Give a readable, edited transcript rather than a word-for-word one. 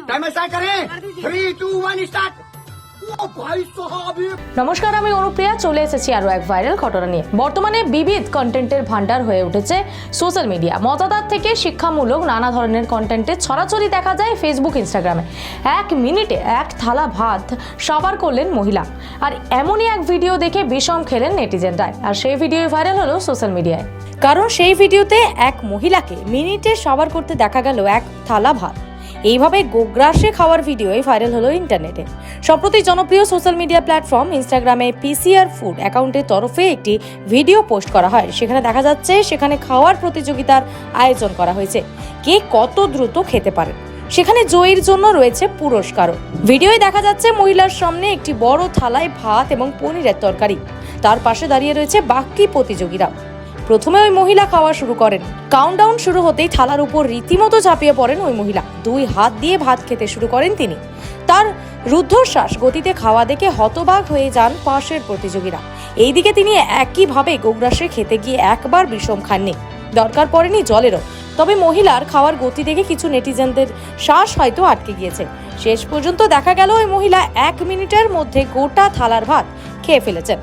Timer start करें 3 2 1 start. ओ भाई साहब নমস্কার, আমি অনুপ্রিয়া চলে এসেছি আরো এক ভাইরাল ঘটনা নিয়ে। বর্তমানে বিবিধ কন্টেন্টের ভান্ডার হয়ে উঠেছে সোশ্যাল মিডিয়া। মজাদার থেকে শিক্ষামূলক নানা ধরনের কন্টেন্টের ছড়াছড়ি দেখা যায় ফেসবুক, ইনস্টাগ্রামে। 1 মিনিটে 1 থালা ভাত সাবার করলেন মহিলা। আর এমনই এক ভিডিও দেখে বিষম খেলেন নেটিজেনরা। আর সেই ভিডিও ভাইরাল হলো সোশ্যাল মিডিয়ায়। কারণ সেই ভিডিওতে এক মহিলাকে মিনিটে সাবার করতে দেখা গেল 1 থালা ভাত। এইভাবে গোগ্রাসে খাওয়ার ভিডিওই ভাইরাল হলো ইন্টারনেটে। সম্প্রতি জনপ্রিয় সোশ্যাল মিডিয়া প্ল্যাটফর্ম ইনস্টাগ্রামে পিসিআর ফুড অ্যাকাউন্টের তরফে একটি ভিডিও পোস্ট করা হয়। সেখানে দেখা যাচ্ছে সেখানে খাওয়ার প্রতিযোগিতার আয়োজন করা হয়েছে। কে কত দ্রুত খেতে পারে, সেখানে জয়ীর জন্য রয়েছে পুরস্কারও। ভিডিওয় দেখা যাচ্ছে মহিলার সামনে একটি বড় থালায় ভাত এবং পনিরের তরকারি। তার পাশে দাঁড়িয়ে রয়েছে বাকি প্রতিযোগীরা। প্রথমে ওই মহিলা খাওয়া শুরু করেন। কাউন্টডাউন শুরু হতেই থালার উপর রীতিমতো ঝাঁপিয়ে পড়েন ওই মহিলা। 2 হাত দিয়ে ভাত খেতে শুরু করেন তিনি। তার রুদ্ধশ্বাস গতিতে খাওয়া দেখে হতবাক হয়ে যান পাশের প্রতিযোগীরা। এইদিকে তিনি একইভাবে গোগ্রাসে খেতে গিয়ে একবার বিষম খাননি, দরকার পড়েনি জলেরও। তবে মহিলার খাওয়ার গতি দেখে কিছু নেটিজেনদের শ্বাস হয়তো আটকে গিয়েছে। শেষ পর্যন্ত দেখা গেল ওই মহিলা 1 মিনিটের মধ্যে গোটা থালার ভাত খেয়ে ফেলেছেন।